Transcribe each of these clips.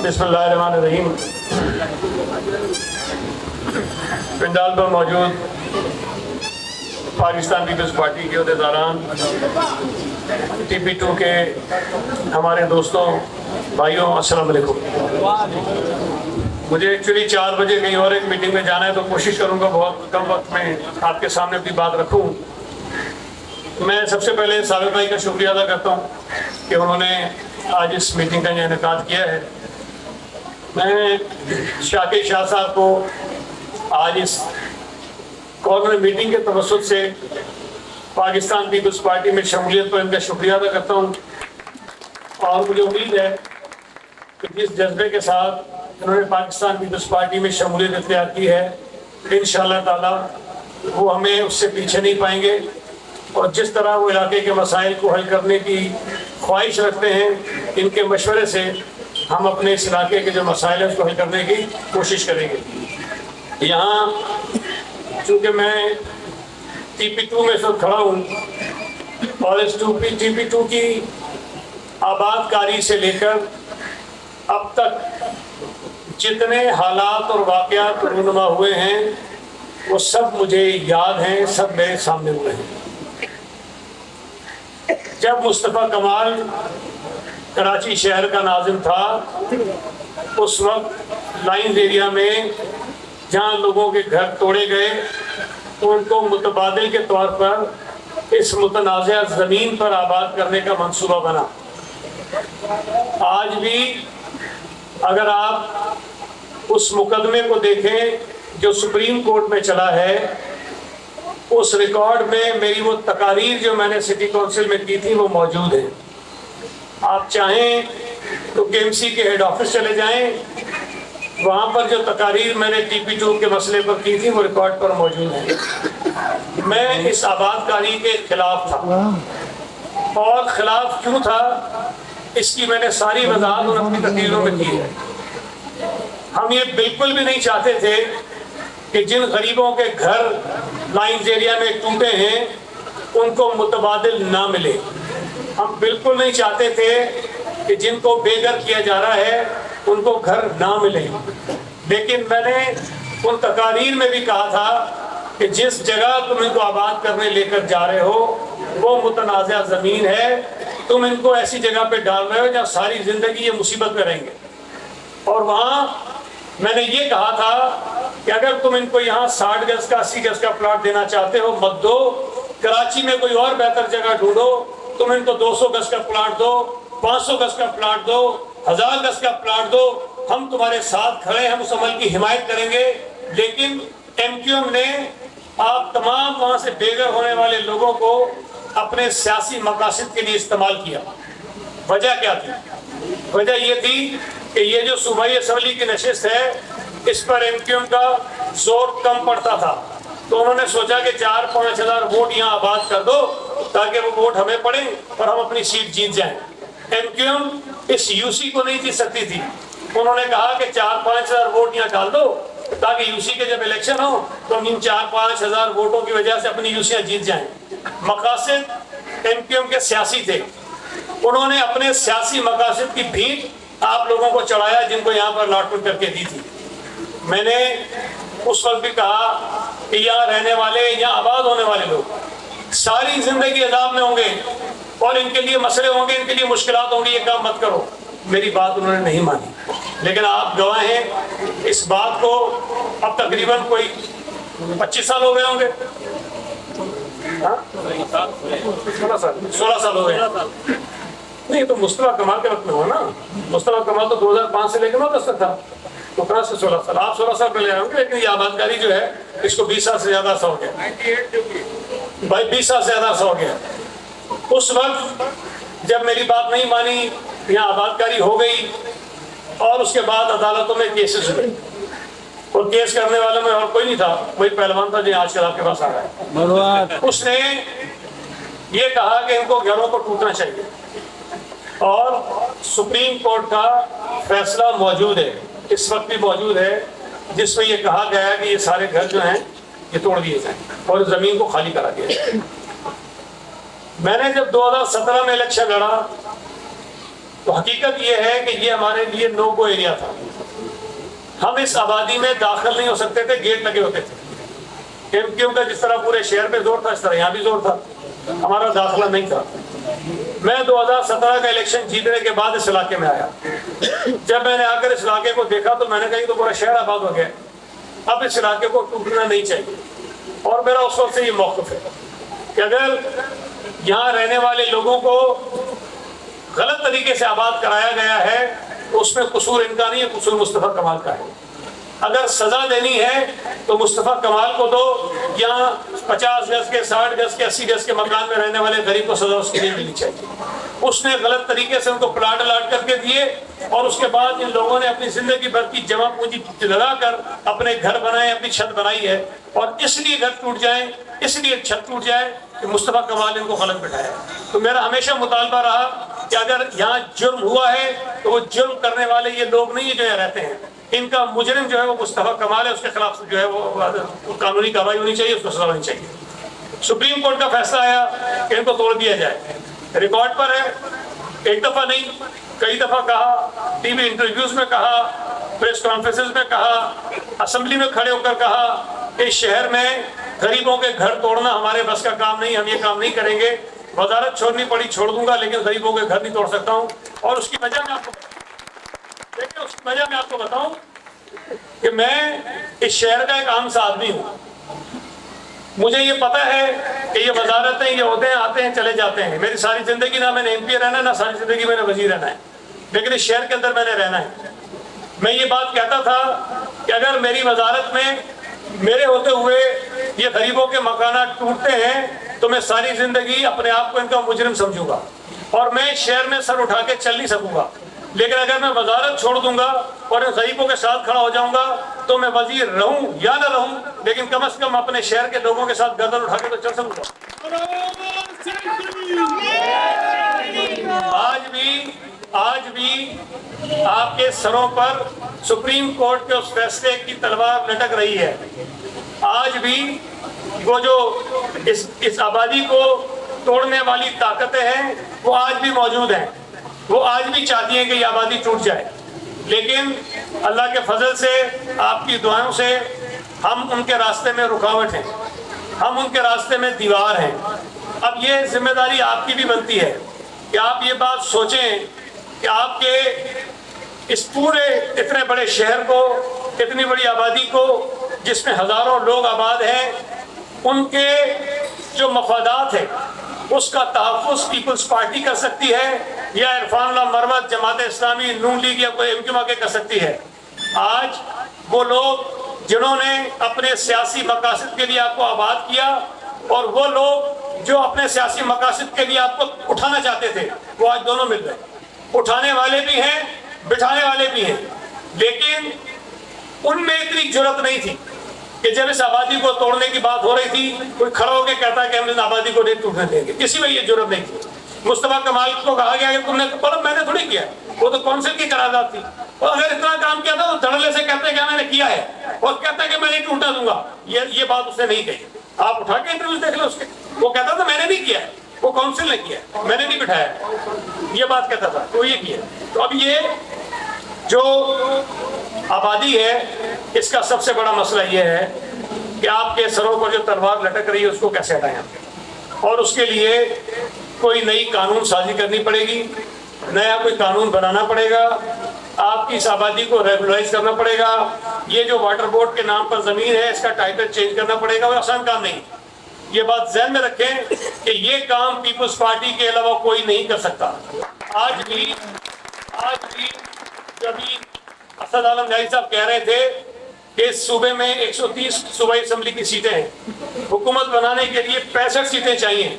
بسم اللہ الرحمن الرحیم۔ پنڈال پر موجود پاکستان پیپلز پارٹی کے عہدیداران، ٹی پی 2 کے ہمارے دوستوں، بھائیوں، السلام علیکم۔ مجھے ایکچولی 4 بجے کہیں اور ایک میٹنگ میں جانا ہے، تو کوشش کروں گا بہت کم وقت میں آپ کے سامنے اپنی بات رکھوں۔ میں سب سے پہلے ثابت بھائی کا شکریہ ادا کرتا ہوں کہ انہوں نے آج اس میٹنگ کا انعقاد کیا ہے۔ میں شاکر شاہ صاحب کو آج اس کارنر میٹنگ کے توسط سے پاکستان پیپلز پارٹی میں شمولیت پر ان کا شکریہ ادا کرتا ہوں، اور مجھے امید ہے کہ جس جذبے کے ساتھ انہوں نے پاکستان پیپلز پارٹی میں شمولیت اختیار کی ہے، انشاءاللہ تعالی وہ ہمیں اس سے پیچھے نہیں پائیں گے، اور جس طرح وہ علاقے کے مسائل کو حل کرنے کی خواہش رکھتے ہیں، ان کے مشورے سے ہم اپنے اس علاقے کے جو مسائل ہیں اس کو حل کرنے کی کوشش کریں گے۔ یہاں چونکہ میں ٹی پی 2 میں اس وقت کھڑا ہوں، اور اس ٹی پی 2 کی آباد کاری سے لے کر اب تک جتنے حالات اور واقعات رونما ہوئے ہیں وہ سب مجھے یاد ہیں، سب میرے سامنے ہوئے ہیں۔ جب مصطفیٰ کمال کراچی شہر کا ناظم تھا، اس وقت لائنز ایریا میں جہاں لوگوں کے گھر توڑے گئے تو ان کو متبادل کے طور پر اس متنازع زمین پر آباد کرنے کا منصوبہ بنا۔ آج بھی اگر آپ اس مقدمے کو دیکھیں جو سپریم کورٹ میں چلا ہے، اس ریکارڈ میں میری وہ تقاریر جو میں نے سٹی کونسل میں کی تھی وہ موجود ہے۔ آپ چاہیں تو کے ایم سی کے ہیڈ آفس چلے جائیں، وہاں پر جو تقاریر میں نے ٹی پی 2 کے مسئلے پر کی تھی وہ ریکارڈ پر موجود ہے۔ میں اس آباد کاری کے خلاف تھا، اور خلاف کیوں تھا اس کی میں نے ساری وضاحت اور اپنی تقریروں میں کی ہے۔ ہم یہ بالکل بھی نہیں چاہتے تھے کہ جن غریبوں کے گھر لائنز ایریا میں ٹوٹے ہیں ان کو متبادل نہ ملے۔ ہم بالکل نہیں چاہتے تھے کہ جن کو بے گھر کیا جا رہا ہے ان کو گھر نہ ملے، لیکن میں نے ان تقاریر میں بھی کہا تھا کہ جس جگہ تم ان کو آباد کرنے لے کر جا رہے ہو وہ متنازع زمین ہے، تم ان کو ایسی جگہ پہ ڈال رہے ہو جہاں ساری زندگی یہ مصیبت میں رہیں گے۔ اور وہاں میں نے یہ کہا تھا کہ اگر تم ان کو یہاں 60 گز کا 80 گز کا پلاٹ دینا چاہتے ہو مت دو، کراچی میں کوئی اور بہتر جگہ ڈھونڈو، تم ان کو 200 گز کا پلاٹ دو، 500 گز کا پلاٹ دو، 1000 گز کا پلاٹ دو، ہم تمہارے ساتھ کھڑے ہیں، ہم اس عمل کی حمایت کریں گے۔ لیکن ایم کیو ایم نے آپ تمام وہاں سے بے گھر ہونے والے لوگوں کو اپنے سیاسی مقاصد کے لیے استعمال کیا۔ وجہ کیا تھی؟ وجہ یہ تھی کہ یہ جو صوبائی اسمبلی کی نشست ہے اس پر ایم کیو ایم کا زور کم پڑتا تھا، تو انہوں نے سوچا کہ 4-5 ہزار ووٹ یہاں آباد کر دو تاکہ وہ ووٹ ہمیں پڑیں اور ہم اپنی سیٹ جیت جائیں۔ ایم کیو ایم اس یو سی کو نہیں جیت سکتی تھی، انہوں نے کہا کہ 4-5 ہزار ووٹ یہاں ڈال دو تاکہ یو سی کے جب الیکشن ہو تو ہم ان 4-5 ہزار ووٹوں کی وجہ سے اپنی یوسیاں جیت جائیں۔ مقاصد ایم کیو ایم کے سیاسی تھے، انہوں نے اپنے سیاسی مقاصد کی بھیٹ آپ لوگوں کو چڑھایا جن کو یہاں پر الاٹمنٹ کر کے دی تھی۔ میں نے اس وقت بھی کہا کہ یہاں رہنے والے، یہاں آباد ہونے والے لوگ ساری زندگی عذاب میں ہوں گے، اور ان کے لیے مسئلے ہوں گے، ان کے لیے مشکلات ہوں گی، یہ کام مت کرو۔ میری بات انہوں نے نہیں مانی، لیکن آپ گواہ ہیں اس بات کو، اب تقریباً کوئی 25 سال ہو گئے ہوں گے، 16 سال ہو گئے۔ نہیں تو مصطفیٰ کمال کے وقت میں ہوا نا، مصطفیٰ کمال تو 2005 سے لے کے 9 تک تھا، تو کہاں سے 16 سال؟ آپ 16 سال پہلے آئے ہوں گے، لیکن یہ آباد کاری جو ہے اس کو 20 سال سے زیادہ عرصہ ہو گیا بھائی، 20 سال سے زیادہ عرصہ ہو گیا۔ اس وقت جب میری بات نہیں مانی، یہاں آباد کاری ہو گئی، اور اس کے بعد عدالتوں میں کیسز ہوئے، اور کیس کرنے والوں میں اور کوئی نہیں تھا، وہی پہلوان تھا جو آج کل آپ کے پاس آ رہا ہے۔ اس نے یہ کہا کہ ان کو گھروں کو ٹوٹنا چاہیے، اور سپریم کورٹ کا فیصلہ موجود ہے، اس وقت بھی موجود ہے، جس میں یہ کہا گیا ہے کہ یہ سارے گھر جو ہیں یہ توڑ دیے جائیں اور زمین کو خالی کرا دیا جائے۔ میں نے جب 2017 میں الیکشن لڑا تو حقیقت یہ ہے کہ یہ ہمارے لیے نو گو ایریا تھا. ہم اس آبادی میں داخل نہیں ہو سکتے تھے, گیٹ لگے ہوتے تھے. کیونکہ جس طرح پورے شہر پہ زور تھا اس طرح یہاں بھی زور تھا, ہمارا داخلہ نہیں تھا. میں 2017 کا الیکشن جیتنے کے بعد اس علاقے میں آیا. جب میں نے آ کر اس علاقے کو دیکھا تو میں نے کہا یہ تو پورا شہر آباد ہو گیا, اب اس علاقے کو ٹوٹنا نہیں چاہیے. اور میرا اس وقت سے یہ موقف ہے کہ اگر یہاں رہنے والے لوگوں کو غلط طریقے سے آباد کرایا گیا ہے تو اس میں قصور ان کا نہیں ہے, قصور مصطفیٰ کمال کا ہے. اگر سزا دینی ہے تو مصطفیٰ کمال کو دو. یہاں 50 گز کے 60 گز کے 80 گز کے مکان میں رہنے والے غریب کو سزا اس کے لیے ملنی چاہیے. اس نے غلط طریقے سے ان کو پلاٹ الاٹ کر کے دیے اور اس کے بعد ان لوگوں نے اپنی زندگی بھر کی جمع پونجی لگا کر اپنے گھر بنائے, اپنی چھت بنائی ہے. اور اس لیے گھر ٹوٹ جائیں, اس لیے چھت ٹوٹ جائے کہ مصطفیٰ کمال ان کو غلط بٹھایا. تو میرا ہمیشہ مطالبہ رہا کہ اگر یہاں جرم ہوا ہے تو وہ جرم کرنے والے یہ لوگ نہیں جو یہاں رہتے ہیں, ان کا مجرم جو ہے وہ مصطفیٰ کمال ہے, اس کے خلاف جو ہے وہ قانونی کارروائی ہونی چاہیے, اس کو سزا ہونی چاہیے. سپریم کورٹ کا فیصلہ آیا کہ ان کو توڑ دیا جائے. ریکارڈ پر ہے, ایک دفعہ نہیں کئی دفعہ کہا, ٹی وی انٹرویوز میں کہا, پریس کانفرنسز میں کہا, اسمبلی میں کھڑے ہو کر کہا کہ اس شہر میں غریبوں کے گھر توڑنا ہمارے بس کا کام نہیں, ہم یہ کام نہیں کریں گے. وزارت چھوڑنی پڑی چھوڑ دوں گا لیکن غریبوں کے گھر نہیں توڑ سکتا ہوں. اور اس کی وجہ میں آپ کو بتاؤں کہ میں اس شہر کا ایک عام سا آدمی ہوں. مجھے یہ پتا ہے کہ یہ وزارتیں, یہ عہدے آتے ہیں چلے جاتے ہیں. میری ساری زندگی نہ میں نے ایم پی رہنا ہے, نہ ساری زندگی میں نے وزیر رہنا ہے, لیکن اس شہر کے اندر میں نے رہنا ہے. میں یہ بات کہتا تھا کہ اگر میری وزارت میں میرے ہوتے ہوئے یہ غریبوں کے مکانات ٹوٹتے ہیں تو میں ساری زندگی اپنے آپ کو ان کا مجرم سمجھوں گا اور میں اس شہر میں سر اٹھا کے چل نہیں سکوں گا. لیکن اگر میں وزارت چھوڑ دوں گا اور ان غریبوں کے ساتھ کھڑا ہو جاؤں گا تو میں وزیر رہوں یا نہ رہوں, لیکن کم از کم اپنے شہر کے لوگوں کے ساتھ گردن اٹھا کے تو چل سکوں گا. آج بھی آپ کے سروں پر سپریم کورٹ کے اس فیصلے کی تلوار لٹک رہی ہے. آج بھی وہ جو اس آبادی کو توڑنے والی طاقتیں ہیں وہ آج بھی موجود ہیں. وہ آج بھی چاہتی ہیں کہ یہ آبادی ٹوٹ جائے, لیکن اللہ کے فضل سے, آپ کی دعاؤں سے ہم ان کے راستے میں رکاوٹ ہیں, ہم ان کے راستے میں دیوار ہیں. اب یہ ذمہ داری آپ کی بھی بنتی ہے کہ آپ یہ بات سوچیں کہ آپ کے اس پورے اتنے بڑے شہر کو, اتنی بڑی آبادی کو جس میں ہزاروں لوگ آباد ہیں, ان کے جو مفادات ہیں اس کا تحفظ پیپلز پارٹی کر سکتی ہے یا عرفان اللہ مروت, جماعت اسلامی, نون لیگ یا کوئی MQ کے کر سکتی ہے. آج وہ لوگ جنہوں نے اپنے سیاسی مقاصد کے لیے آپ کو آباد کیا اور وہ لوگ جو اپنے سیاسی مقاصد کے لیے آپ کو اٹھانا چاہتے تھے وہ آج دونوں مل رہے. اٹھانے والے بھی ہیں, بٹھانے والے بھی ہیں, لیکن ان میں اتنی جرأت نہیں تھی کہ جب اس آبادی کو توڑنے کی بات ہو رہی تھی کوئی کھڑا ہو کے کہتا کہ ہم اس آبادی کو نہیں ٹوٹنے دیں گے. کسی میں یہ جرأت نہیں تھی. مصطفیٰ کمال کو کہا گیا کہ تم نے, بولا میں نے تھوڑی کیا, وہ تو کونسل کی قرارداد تھی. اور اگر اتنا کام کیا تھا تو دھڑلے سے کہتے کہ میں نے کیا ہے اور کہتا ہے کہ میں نہیں ٹوٹا دوں گا. یہ بات اس نے نہیں کہی. آپ اٹھا کے انٹرویوز دیکھ لیں اس کے, وہ کہتا تھا میں نے نہیں کیا ہے, وہ کونسل نے کیا, میں نے نہیں بٹھایا, یہ بات کہتا تھا, تو یہ کیا. تو اب یہ جو آبادی ہے اس کا سب سے بڑا مسئلہ یہ ہے کہ آپ کے سروں پر جو تلوار لٹک رہی ہے اس کو کیسے ہٹائیں, اور اس کے لیے کوئی نئی قانون سازی کرنی پڑے گی, نیا کوئی قانون بنانا پڑے گا, آپ کی اس آبادی کو ریگولرائز کرنا پڑے گا. یہ جو واٹر بورڈ کے نام پر زمین ہے اس کا ٹائٹل چینج کرنا پڑے گا, وہ آسان کام نہیں. یہ بات ذہن میں رکھیں کہ یہ کام پیپلز پارٹی کے علاوہ کوئی نہیں کر سکتا. آج بھی جبھی اسد عالم جاہی صاحب کہہ رہے تھے کہ اس صوبے میں 130 صوبائی اسمبلی کی سیٹیں ہیں, حکومت بنانے کے لیے 65 سیٹیں چاہیے,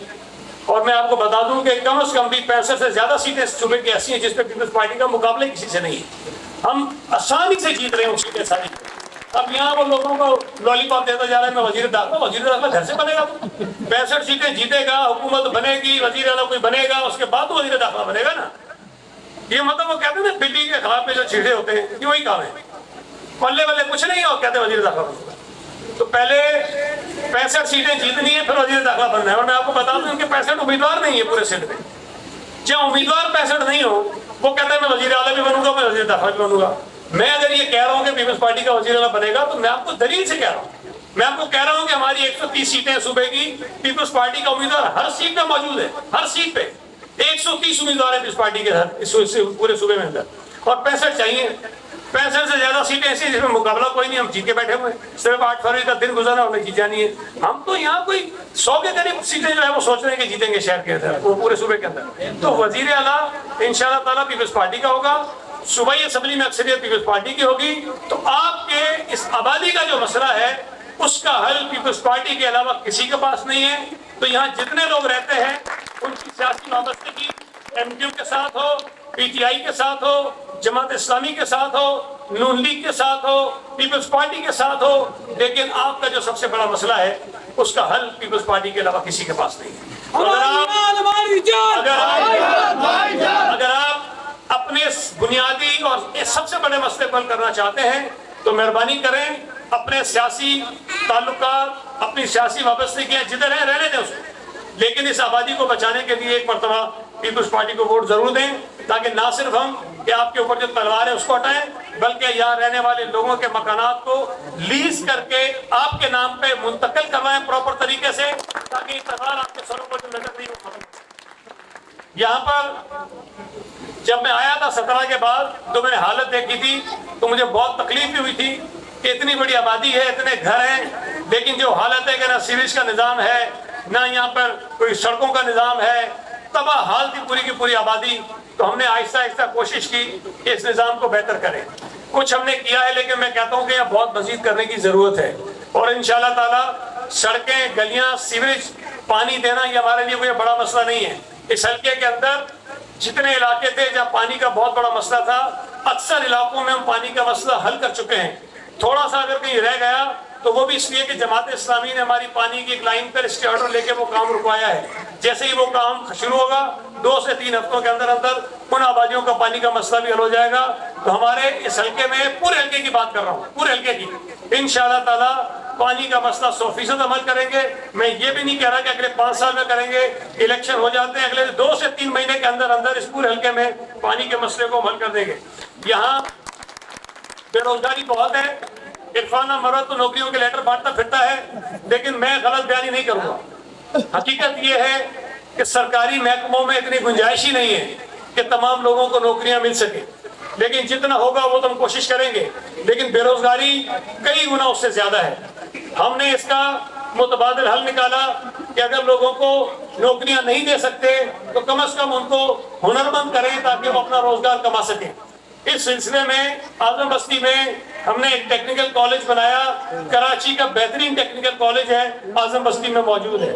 اور میں آپ کو بتا دوں کہ کم از کم بھی 65 سے زیادہ سیٹیں صوبے کی ایسی ہیں جس پہ پیپلز پارٹی کا مقابلہ کسی سے نہیں ہے. ہم آسانی سے جیت رہے ہیں اس سیٹیں ساری. اب یہاں وہ لوگوں کو لالی پاپ دیتا جا رہا ہے میں وزیر داخلہ گھر سے بنے گا, 65 سیٹیں جیتے گا, حکومت بنے گی, وزیر اعلیٰ کوئی بنے گا, اس کے بعد تو وزیر داخلہ بنے گا نا. یہ مطلب وہ کہتے ہیں نا بلی کے خلاف میں جو چھیڑے ہوتے ہیں, یہ وہی کام ہے, پلے والے کچھ نہیں اور کہتے ہیں وزیر داخلہ بنے گا. تو پہلے 65 سیٹیں جیتنی ہے پھر وزیر داخلہ بننا ہے. اور میں آپ کو بتا دوں کہ 65 امیدوار نہیں ہے پورے سندھ میں. جب امیدوار 65 نہیں ہو وہ کہتا ہے میں وزیر اعلیٰ بھی بنوں گا، میں وزیر داخلہ بھی بنوں گا. میں اگر یہ کہہ رہا ہوں کہ پیپلز پارٹی کا وزیر اعلیٰ بنے گا تو میں آپ کو دلیل سے کہہ رہا ہوں. میں آپ کو کہہ رہا ہوں کہ ہماری 130 سیٹیں صوبے کی پیپلز پارٹی کا امیدوار ہر سیٹ پہ موجود ہے. ہر سیٹ پہ 130 امیدوار ہیں پیپلز پارٹی کے پورے صوبے میں اندر، اور 65 چاہیے. 65 سے زیادہ سیٹیں ایسی جس میں مقابلہ کوئی نہیں. ہم جیت کے بیٹھے ہوئے ہیں، صرف 8 فروری کا دن گزرا اور ہمیں جیت جانی ہے. ہم تو یہاں کوئی 100 کے قریب سیٹیں جو ہے وہ سوچ رہے ہیں کہ جیتیں گے شہر کے اندر، وہ پورے صوبے کے اندر. تو وزیر اعلیٰ انشاءاللہ تعالیٰ پیپلز پارٹی کا ہوگا. صوبائی اسمبلی میں اکثریت پیپلز پارٹی کی ہوگی. تو آپ کے اس آبادی کا جو مسئلہ ہے اس کا حل پیپلز پارٹی کے علاوہ کسی کے پاس نہیں ہے. تو یہاں جتنے لوگ رہتے ہیں ان کی سیاسی وابستگی ایم کیو کے ساتھ ہو، پی ٹی آئی کے ساتھ ہو، جماعت اسلامی کے ساتھ ہو، نون لیگ کے ساتھ ہو، پیپلز پارٹی کے ساتھ ہو، لیکن آپ کا جو سب سے بڑا مسئلہ ہے اس کا حل پیپلز پارٹی کے علاوہ کسی کے پاس نہیں ہے. اگر آپ اپنے بنیادی اور سب سے بڑے مسئلے پر کرنا چاہتے ہیں تو مہربانی کریں اپنے سیاسی تعلقات، اپنی سیاسی وابستگیاں جدھر ہیں رہنے دیں اس کو، لیکن اس آبادی کو بچانے کے لیے ایک مرتبہ پیپلز پارٹی کو ووٹ ضرور دیں، تاکہ نہ صرف ہم کہ آپ کے اوپر جو تلوار ہے اس کو ہٹائیں، بلکہ یہاں رہنے والے لوگوں کے مکانات کو لیز کر کے آپ کے نام پہ منتقل کروائیں پراپر طریقے سے، تاکہ یہ تلوار آپ کے سروں پر جو نظر نہیں وہ ختم. یہاں پر جب میں آیا تھا 17 کے بعد تو میں نے حالت دیکھی تھی تو مجھے بہت تکلیف بھی ہوئی تھی کہ اتنی بڑی آبادی ہے، اتنے گھر ہیں، لیکن جو حالت ہے کہ نہ سیویج کا نظام ہے، نہ یہاں پر کوئی سڑکوں کا نظام ہے، تباہ حال تھی پوری کی پوری آبادی. تو ہم نے آہستہ آہستہ کوشش کی کہ اس نظام کو بہتر کریں. کچھ ہم نے کیا ہے، لیکن میں کہتا ہوں کہ یہاں بہت مزید کرنے کی ضرورت ہے. اور انشاءاللہ تعالیٰ سڑکیں، گلیاں، سیوریج، پانی دینا یہ ہمارے لیے کوئی بڑا مسئلہ نہیں ہے. اس حلقے کے اندر جتنے علاقے تھے جہاں پانی کا بہت بڑا مسئلہ تھا، اکثر علاقوں میں ہم پانی کا مسئلہ حل کر چکے ہیں. تھوڑا سا اگر کہیں رہ گیا تو وہ بھی اس لیے کہ جماعت اسلامی نے ہماری پانی کی ایک لائن پر اسٹے آرڈر لے کے وہ کام رکوایا ہے. جیسے ہی وہ کام شروع ہوگا 2 سے 3 ہفتوں کے اندر اندر ان آبادیوں کا پانی کا مسئلہ بھی حل ہو جائے گا. تو ہمارے اس حلقے میں پورے حلقے کی بات کر رہا ہوں، پورے حلقے کی انشاءاللہ تعالیٰ پانی کا مسئلہ 100% عمل کریں گے. میں یہ بھی نہیں کہہ رہا کہ اگلے 5 سال میں کریں گے، الیکشن ہو جاتے ہیں، اگلے 2 سے 3 مہینے کے اندر اندر اس پورے حلقے میں پانی کے مسئلے کو حل کر دیں گے. یہاں بے روزگاری بہت ہے. عرفانہ مرد تو نوکریوں کے لیٹر بانٹتا پھرتا ہے، لیکن میں غلط بیانی نہیں کروں گا. حقیقت یہ ہے کہ سرکاری محکموں میں اتنی گنجائش ہی نہیں ہے کہ تمام لوگوں کو نوکریاں مل سکیں، لیکن جتنا ہوگا وہ تو ہم کوشش کریں گے. لیکن بے روزگاری کئی گنا اس سے زیادہ ہے. ہم نے اس کا متبادل حل نکالا کہ اگر لوگوں کو نوکریاں نہیں دے سکتے تو کم از کم ان کو ہنرمند کریں تاکہ وہ اپنا روزگار کما سکیں. اس سلسلے میں اعظم بستی میں ہم نے ایک ٹیکنیکل کالج بنایا. کراچی کا بہترین ٹیکنیکل کالج ہے، اعظم بستی میں موجود ہے.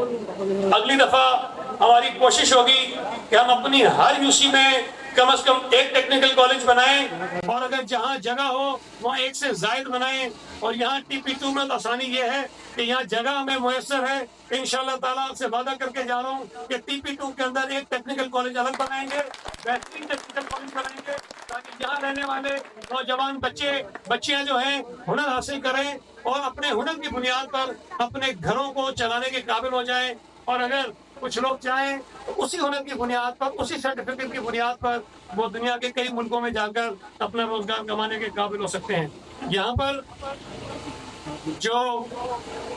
اگلی دفعہ ہماری کوشش ہوگی کہ ہم اپنی ہر یو سی میں کم از کم ایک ٹیکنیکل کالج بنائیں، اور اگر جہاں جگہ ہو وہاں 1 سے زائد بنائیں. اور یہاں TP2 میں آسانی یہ ہے کہ یہاں جگہ ہمیں میسر ہے. انشاءاللہ تعالیٰ آپ سے وعدہ کر کے جا رہا ہوں کہ TP2 کے اندر ایک ٹیکنیکل کالج الگ بنائیں گے، بہترین ٹیکنیکل کالج بنائیں گے، تاکہ یہاں رہنے والے نوجوان بچیاں جو ہیں ہنر حاصل کریں اور اپنے ہنر کی بنیاد پر اپنے گھروں کو چلانے کے قابل ہو جائیں. اور اگر کچھ لوگ چاہیں تو اسی ہنر کی بنیاد پر، اسی سرٹیفکیٹ کی بنیاد پر وہ دنیا کے کئی ملکوں میں جا کر اپنا روزگار کمانے کے قابل ہو سکتے ہیں. یہاں پر جو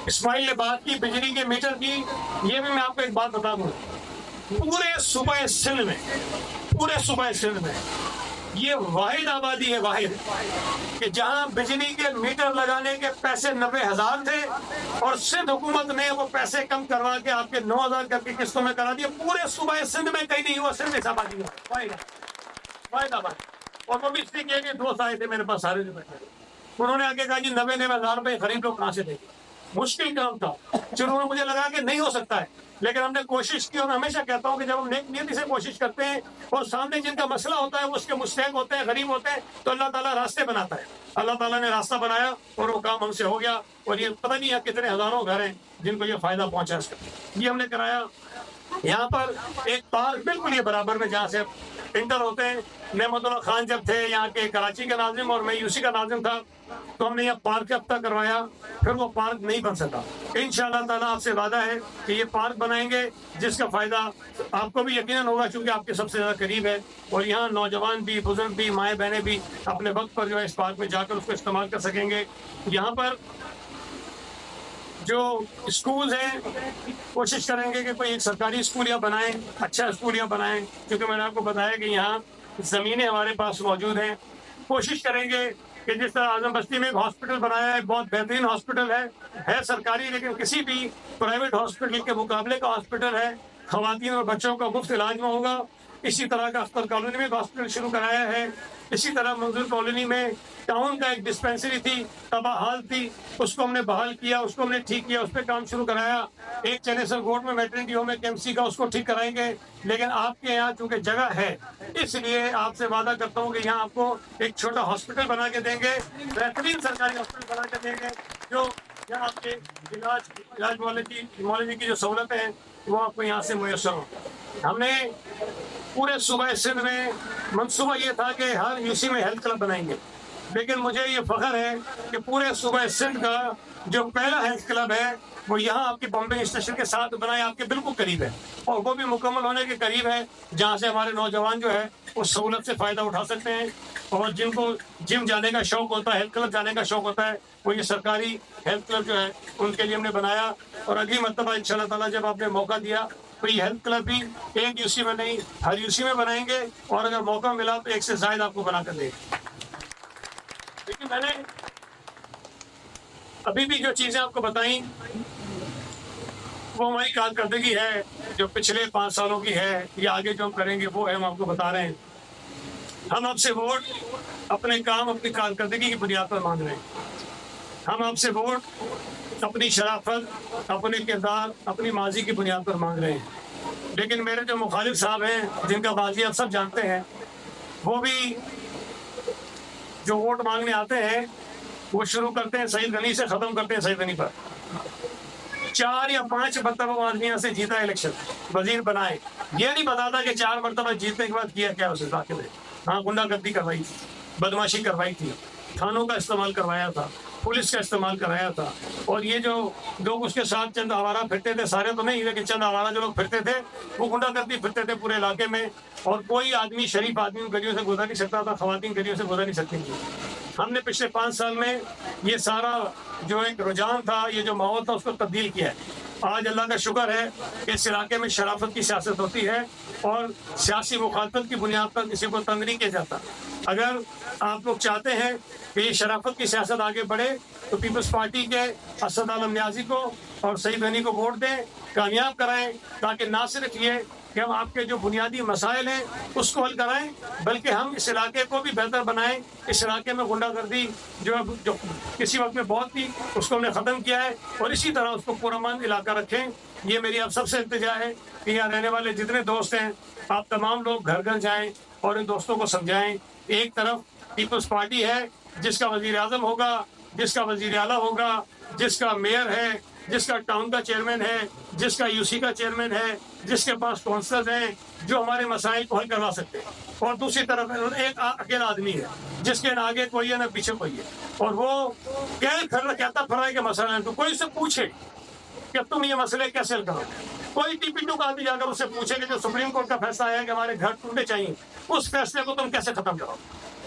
اسماعیل نے بات کی بجلی کے میٹر کی، یہ بھی میں آپ کو ایک بات بتا دوں. پورے صوبہ سندھ میں یہ واحد آبادی ہے، واحد، کہ جہاں بجلی کے میٹر لگانے کے پیسے 90,000 تھے اور سندھ حکومت نے وہ پیسے کم کروا کے آپ کے 9,000 کر کے قسطوں میں کرا دیے. پورے صوبہ سندھ میں کہیں نہیں ہوا، صرف اس آبادی میں واحد آبادی. اور وہ بھی اس لیے کہ 2 آئے تھے میرے پاس سارے جو بیٹھے، انہوں نے آگے کہا جی 90,000 روپے خرید لو، کہاں سے دے. مشکل کام تھا. چلو مجھے لگا کہ نہیں ہو سکتا ہے، لیکن ہم نے کوشش کی. اور میں ہمیشہ کہتا ہوں کہ جب ہم نیک نیتی سے کوشش کرتے ہیں اور سامنے جن کا مسئلہ ہوتا ہے وہ اس کے مستحق ہوتے ہیں، غریب ہوتے ہیں، تو اللہ تعالیٰ راستے بناتا ہے. اللہ تعالیٰ نے راستہ بنایا اور وہ کام ہم سے ہو گیا. اور یہ پتہ نہیں ہے کتنے ہزاروں گھر ہیں جن کو یہ فائدہ پہنچا اس کا. یہ ہم نے کرایا. یہاں پر ایک پارک بالکل یہ برابر میں جہاں سے انٹر ہوتے ہیں. نعمت اللہ خان جب تھے یہاں کے کراچی کے ناظم اور میں یوسی کا ناظم تھا تو ہم نے یہ پارک ہفتہ کروایا, پھر وہ پارک نہیں بن سکا. انشاءاللہ تعالیٰ آپ سے وعدہ ہے کہ یہ پارک بنائیں گے جس کا فائدہ آپ کو بھی یقیناً ہوگا چونکہ آپ کے سب سے زیادہ قریب ہے, اور یہاں نوجوان بھی, بزرگ بھی, مائیں بہنیں بھی اپنے وقت پر جو ہے اس پارک میں جا کر اس کو استعمال کر سکیں گے. یہاں پر جو اسکول ہیں کوشش کریں گے کہ کوئی ایک سرکاری اسکول یا بنائیں, اچھا اسکول یا بنائیں, کیونکہ میں نے آپ کو بتایا کہ یہاں زمینیں ہمارے پاس موجود ہیں. کوشش کریں گے کہ جس طرح اعظم بستی میں ایک ہاسپٹل بنایا ہے, بہت بہترین ہاسپٹل ہے سرکاری, لیکن کسی بھی پرائیویٹ ہاسپٹل کے مقابلے کا ہاسپٹل ہے, خواتین اور بچوں کا مفت علاج میں ہوگا. اسی طرح کا اختر کالونی میں ایک ہاسپٹل شروع کرایا ہے. اسی طرح منظور کالونی میں ٹاؤن کا ایک ڈسپینسری تھی, تباہ حال تھی, اس کو ہم نے بحال کیا, اس کو ہم نے ٹھیک کیا, اس پہ کام شروع کرایا. ایک چنیسر گوٹ میں میٹرنٹی ہوم ہے KMC کا, اس کو ٹھیک کرائیں گے. لیکن آپ کے یہاں چونکہ جگہ ہے اس لیے آپ سے وعدہ کرتا ہوں کہ یہاں آپ کو ایک چھوٹا ہاسپٹل بنا کے دیں گے, بہترین سرکاری ہاسپٹل بنا کے دیں گے, جو یہاں آپ کے علاج معالجے کی جو سہولتیں ہیں وہ آپ کو یہاں سے میسر ہوں. ہم نے پورے صوبہ سندھ میں منصوبہ یہ تھا کہ ہر یوسی میں ہیلتھ کلب بنائیں گے, لیکن مجھے یہ فخر ہے کہ پورے صوبہ سندھ کا جو پہلا ہیلتھ کلب ہے وہ یہاں آپ کے بامبے اسٹیشن کے ساتھ بنایا, آپ کے بالکل قریب ہے, اور وہ بھی مکمل ہونے کے قریب ہے, جہاں سے ہمارے نوجوان جو ہے اس سہولت سے فائدہ اٹھا سکتے ہیں. اور جن کو جم جانے کا شوق ہوتا ہے, ہیلتھ کلب جانے کا شوق ہوتا ہے, وہ یہ سرکاری ہیلتھ کلب جو ہے ان کے لیے ہم نے بنایا. اور اگلی مرتبہ انشاءاللہ تعالیٰ جب آپ نے موقع دیا تو یہ ہیلتھ کلب بھی ایک یوسی میں نہیں ہر یوسی میں بنائیں گے, اور اگر موقع ملا تو ایک سے زائد آپ کو بنا کر دیں گے. لیکن میں نے ابھی بھی جو چیزیں آپ کو بتائیں وہ ہماری کارکردگی ہے جو پچھلے 5 سالوں کی ہے, یا آگے جو ہم کریں گے وہ ہے, ہم آپ کو بتا رہے ہیں. ہم آپ سے ووٹ اپنے کام, اپنی کارکردگی کی بنیاد پر مانگ رہے ہیں. ہم آپ سے ووٹ اپنی شرافت, اپنے کردار, اپنی ماضی کی بنیاد پر مانگ رہے ہیں. لیکن میرے جو مخالف صاحب ہیں جن کا ماضی آپ سب جانتے ہیں, وہ بھی جو ووٹ مانگنے آتے ہیں وہ شروع کرتے ہیں سعید غنی سے, ختم کرتے ہیں سعید غنی پر. 4 یا 5 مرتبہ وہ آدمی سے جیتا الیکشن, وزیر بنائے, یہ نہیں بتاتا کہ 4 مرتبہ جیتنے کے بعد کیا کیا اس علاقے میں. ہاں, غنڈہ گردی کروائی تھی, بدماشی کروائی تھی, تھانوں کا استعمال کروایا تھا, پولیس کا استعمال کرایا تھا. اور یہ جو لوگ اس کے ساتھ چند آوارہ پھرتے تھے, سارے تو نہیں لیکن چند آوارہ جو لوگ پھرتے تھے وہ غنڈہ گردی پھرتے تھے پورے علاقے میں, اور کوئی آدمی شریف آدمی گلیوں سے گزر نہیں سکتا تھا, خواتین گلیوں سے گزر نہیں سکتی تھیں. ہم نے پچھلے 5 سال میں یہ سارا جو ایک رجحان تھا, یہ جو ماحول تھا, اس کو تبدیل کیا ہے. آج اللہ کا شکر ہے کہ اس علاقے میں شرافت کی سیاست ہوتی ہے, اور سیاسی مخالفت کی بنیاد پر کسی کو تنگ نہیں کیا جاتا. اگر آپ لوگ چاہتے ہیں کہ یہ شرافت کی سیاست آگے بڑھے تو پیپلز پارٹی کے اسد عالم نیازی کو اور سعید غنی کو ووٹ دیں, کامیاب کرائیں, تاکہ نہ صرف یہ کہ ہم آپ کے جو بنیادی مسائل ہیں اس کو حل کرائیں, بلکہ ہم اس علاقے کو بھی بہتر بنائیں. اس علاقے میں غنڈہ گردی جو کسی وقت میں بہت تھی اس کو ہم نے ختم کیا ہے, اور اسی طرح اس کو پرامن علاقہ رکھیں. یہ میری آپ سب سے التجا ہے کہ یہاں رہنے والے جتنے دوست ہیں آپ تمام لوگ گھر گھر جائیں اور ان دوستوں کو سمجھائیں. ایک طرف پیپلز پارٹی ہے جس کا وزیر اعظم ہوگا, جس کا وزیر اعلیٰ ہوگا, جس کا میئر ہے, جس کا ٹاؤن کا چیئرمین ہے, جس کا یوسی کا چیئرمین ہے, جس کے پاس کونسلرز ہیں جو ہمارے مسائل کو حل کروا سکتے ہیں. اور دوسری طرف ایک اکیلا آدمی ہے جس کے نہ آگے کوئی ہے نہ پیچھے کوئی ہے, اور وہ کہتا پھر کہ مسئلہ ہے, تو کوئی اس سے پوچھے کہ تم یہ مسئلے کیسے حل کرو. کوئی TP2 کا آدمی جا کر اس سے پوچھے کہ جو سپریم کورٹ کا فیصلہ آیا کہ ہمارے گھر ٹوٹنے چاہیے, اس فیصلے کو تم کیسے ختم کرو.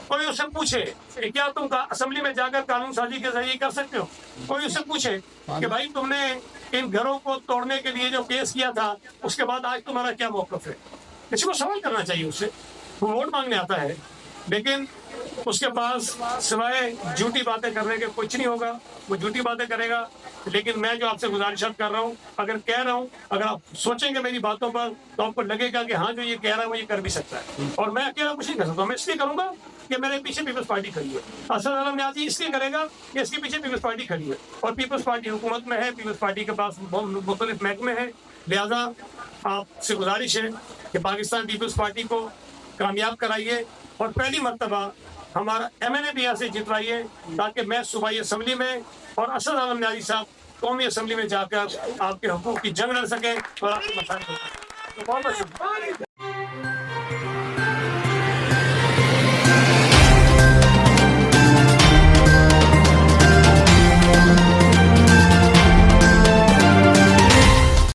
کوئی اس سے پوچھے کہ کیا تم اسمبلی میں جا کر قانون سازی کے ذریعے کر سکتے ہو. کوئی اس سے پوچھے کہ بھائی تم نے ان گھروں کو توڑنے کے لیے جو کیس کیا تھا اس کے بعد آج تمہارا کیا موقف ہے. کسی کو سوال کرنا چاہیے اس سے. وہ ووٹ مانگنے آتا ہے لیکن اس کے پاس سوائے جھوٹی باتیں کرنے کے کچھ نہیں ہوگا, وہ جھوٹی باتیں کرے گا. لیکن میں جو آپ سے گزارشات کر رہا ہوں, اگر کہہ رہا ہوں, اگر آپ سوچیں گے میری باتوں پر تو آپ کو لگے گا کہ ہاں جو یہ کہہ رہا ہے وہ یہ کر بھی سکتا ہے. اور میں اکیلا کچھ نہیں کر سکتا, میں اس لیے کروں گا کہ میرے پیچھے پیپلز پارٹی کھڑی ہے. اسد عالم نیازی اس لیے کرے گا کہ اس کے پیچھے پیپلز پارٹی کھڑی ہے, اور پیپلز پارٹی حکومت میں ہے, پیپلز پارٹی کے پاس مختلف محکمے ہیں. لہٰذا آپ سے گزارش ہے کہ پاکستان پیپلز پارٹی کو کامیاب کرائیے, اور پہلی مرتبہ ہمارا MNA بھی یہاں سے جتوائیے, تاکہ میں صوبائی اسمبلی میں اور اسد عالم نیازی صاحب قومی اسمبلی میں جا کر آپ کے حقوق کی جنگ لڑ سکیں اور آپ کے مسائل کو. بہت بہت شکریہ.